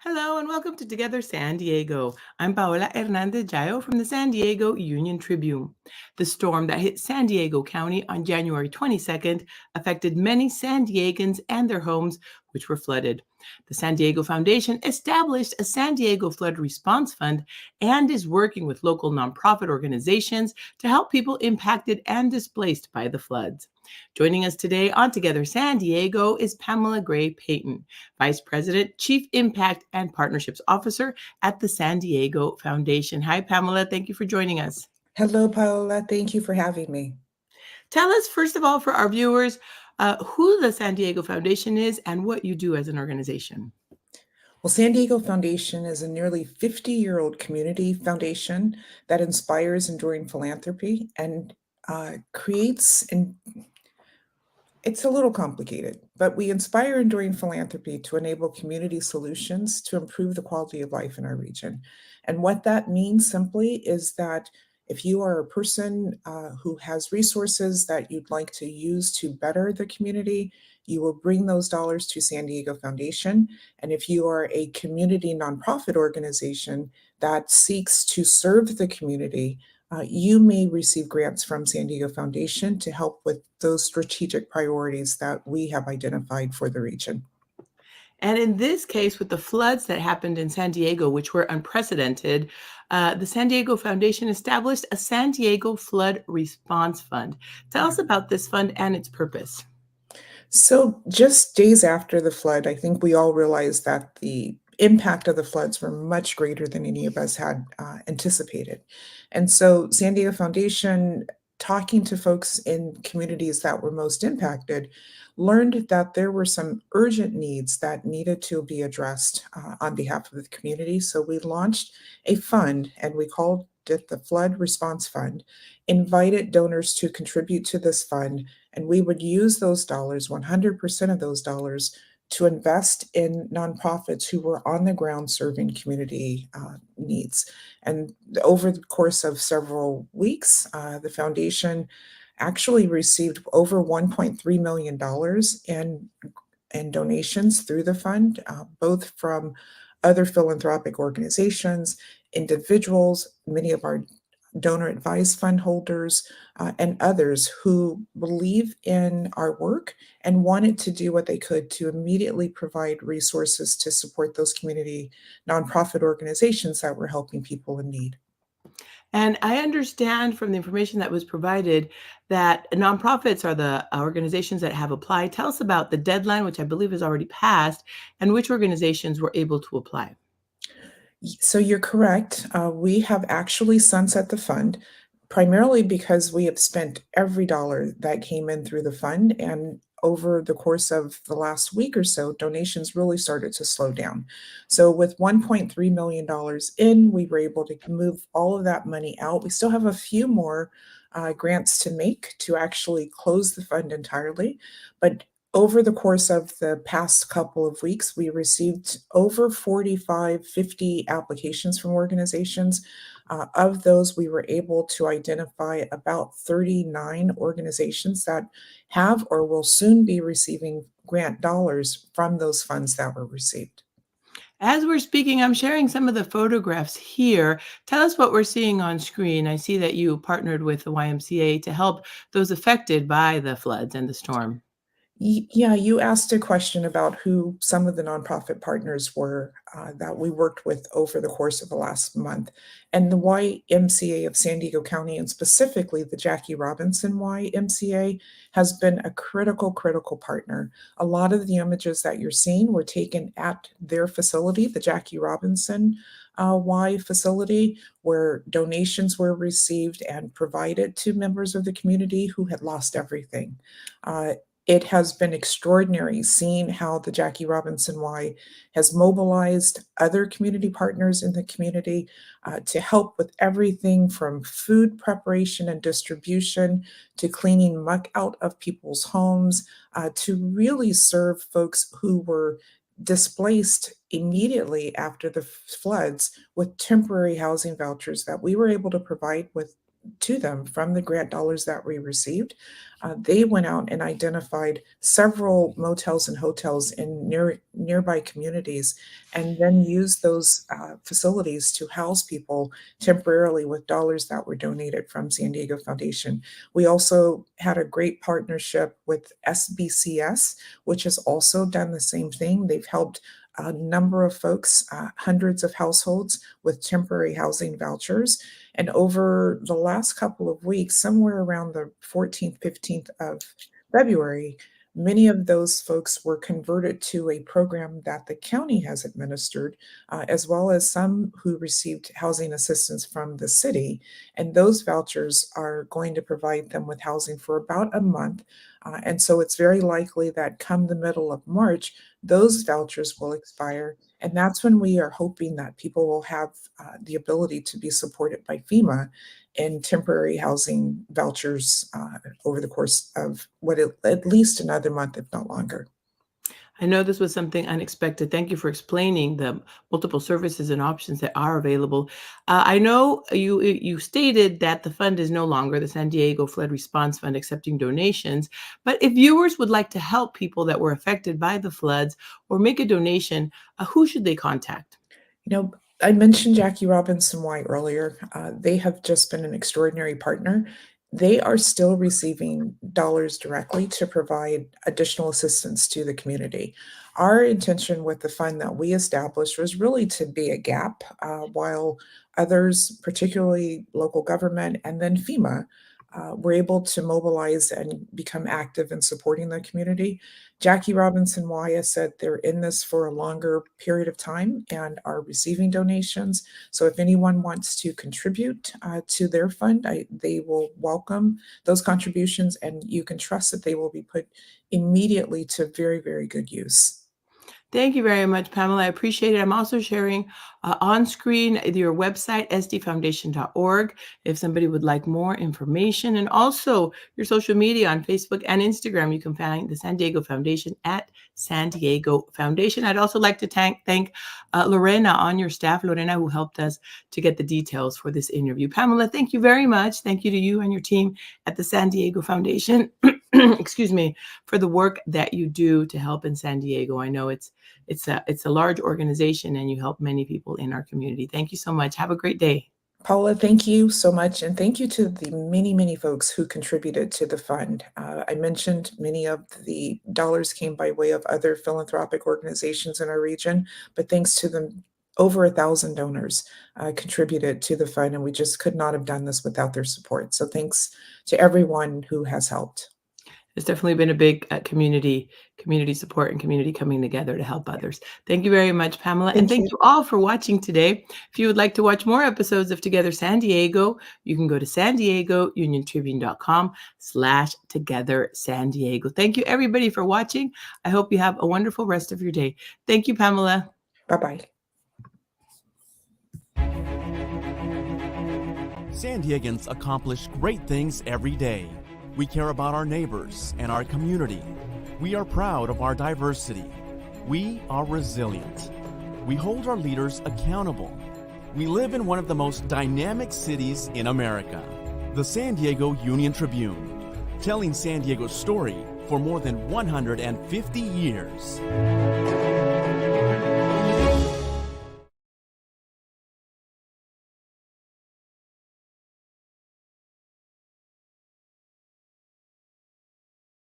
Hello and welcome to Together San Diego. I'm Paola Hernandez Jayo from the San Diego Union-Tribune. The storm that hit San Diego County on January 22nd affected many San Diegans and their homes, which were flooded. The San Diego Foundation established a San Diego Flood Response Fund and is working with local nonprofit organizations to help people impacted and displaced by the floods. Joining us today on Together San Diego is Pamela Gray Payton, Vice President, Chief Impact and Partnerships Officer at the San Diego Foundation. Hi, Pamela. Thank you for joining us. Hello, Paola. Thank you for having me. Tell us, first of all, for our viewers, who the San Diego Foundation is and what you do as an organization. Well, San Diego Foundation is a nearly 50-year-old community foundation that inspires enduring philanthropy and creates, and it's a little complicated, but we inspire enduring philanthropy to enable community solutions to improve the quality of life in our region. And what that means simply is that if you are a person who has resources that you'd like to use to better the community, you will bring those dollars to San Diego Foundation. And if you are a community nonprofit organization that seeks to serve the community, you may receive grants from San Diego Foundation to help with those strategic priorities that we have identified for the region. And in this case, with the floods that happened in San Diego, which were unprecedented, the San Diego Foundation established a San Diego Flood Response Fund. Tell us about this fund and its purpose. So, just days after the flood, I think we all realized that the impact of the floods were much greater than any of us had anticipated. And so, San Diego Foundation, talking to folks in communities that were most impacted, learned that there were some urgent needs that needed to be addressed on behalf of the community. So, we launched a fund and we called it the Flood Response Fund, invited donors to contribute to this fund, and we would use those dollars, 100% of those dollars, to invest in nonprofits who were on the ground serving community needs. And over the course of several weeks, the foundation actually received over $1.3 million in donations through the fund, both from other philanthropic organizations, individuals, many of our donor advised fund holders, and others who believe in our work and wanted to do what they could to immediately provide resources to support those community nonprofit organizations that were helping people in need. And I understand from the information that was provided that nonprofits are the organizations that have applied. Tell us about the deadline, which I believe has already passed, and which organizations were able to apply. So you're correct. We have actually sunset the fund primarily because we have spent every dollar that came in through the fund. And over the course of the last week or so, donations really started to slow down. So with $1.3 million in, we were able to move all of that money out. We still have a few more grants to make to actually close the fund entirely. But over the course of the past couple of weeks, we received over 45, 50 applications from organizations. Of those, we were able to identify about 39 organizations that have or will soon be receiving grant dollars from those funds that were received. As we're speaking, I'm sharing some of the photographs here. Tell us what we're seeing on screen. I see that you partnered with the YMCA to help those affected by the floods and the storm. Yeah, you asked a question about who some of the nonprofit partners were that we worked with over the course of the last month. And the YMCA of San Diego County, and specifically the Jackie Robinson YMCA, has been a critical partner. A lot of the images that you're seeing were taken at their facility, the Jackie Robinson Y facility, where donations were received and provided to members of the community who had lost everything. It has been extraordinary seeing how the Jackie Robinson Y has mobilized other community partners in the community to help with everything from food preparation and distribution to cleaning muck out of people's homes to really serve folks who were displaced immediately after the floods with temporary housing vouchers that we were able to provide with to them from the grant dollars that we received. They went out and identified several motels and hotels in nearby communities, and then used those facilities to house people temporarily with dollars that were donated from San Diego Foundation. We also had a great partnership with SBCS, which has also done the same thing. They've helped a number of folks, hundreds of households with temporary housing vouchers. And over the last couple of weeks, somewhere around the 14th, 15th of February, many of those folks were converted to a program that the county has administered, as well as some who received housing assistance from the city. And those vouchers are going to provide them with housing for about a month. And so it's very likely that come the middle of March, those vouchers will expire. And that's when we are hoping that people will have the ability to be supported by FEMA in temporary housing vouchers over the course of at least another month, if not longer. I know this was something unexpected. Thank you for explaining the multiple services and options that are available. I know you stated that the fund is no longer the San Diego Flood Response Fund accepting donations, but if viewers would like to help people that were affected by the floods or make a donation, who should they contact? You know, I mentioned Jackie Robinson White earlier. They have just been an extraordinary partner. They are still receiving dollars directly to provide additional assistance to the community. Our intention with the fund that we established was really to be a gap while others, particularly local government and then FEMA, were able to mobilize and become active in supporting the community. Jackie Robinson Wyatt said they're in this for a longer period of time and are receiving donations. So if anyone wants to contribute to their fund, they will welcome those contributions, and you can trust that they will be put immediately to very, very good use. Thank you very much, Pamela. I appreciate it. I'm also sharing on screen your website, sdfoundation.org, if somebody would like more information, and also your social media on Facebook and Instagram. You can find the San Diego Foundation at San Diego Foundation. I'd also like to thank Lorena on your staff, Lorena, who helped us to get the details for this interview. Pamela, thank you very much. Thank you to you and your team at the San Diego Foundation. Excuse me, for the work that you do to help in San Diego. I know it's a large organization and you help many people in our community. Thank you so much. Have a great day. Paula, thank you so much. And thank you to the many, many folks who contributed to the fund. I mentioned many of the dollars came by way of other philanthropic organizations in our region, but thanks to them, over 1,000 donors contributed to the fund, and we just could not have done this without their support. So thanks to everyone who has helped. It's definitely been a big community support and community coming together to help others. Thank you very much, Pamela. And thank you all for watching today. If you would like to watch more episodes of Together San Diego, you can go to SanDiegoUnionTribune.com/Together San Diego. Thank you, everybody, for watching. I hope you have a wonderful rest of your day. Thank you, Pamela. Bye-bye. San Diegans accomplish great things every day. We care about our neighbors and our community. We are proud of our diversity. We are resilient. We hold our leaders accountable. We live in one of the most dynamic cities in America, the San Diego Union-Tribune, telling San Diego's story for more than 150 years.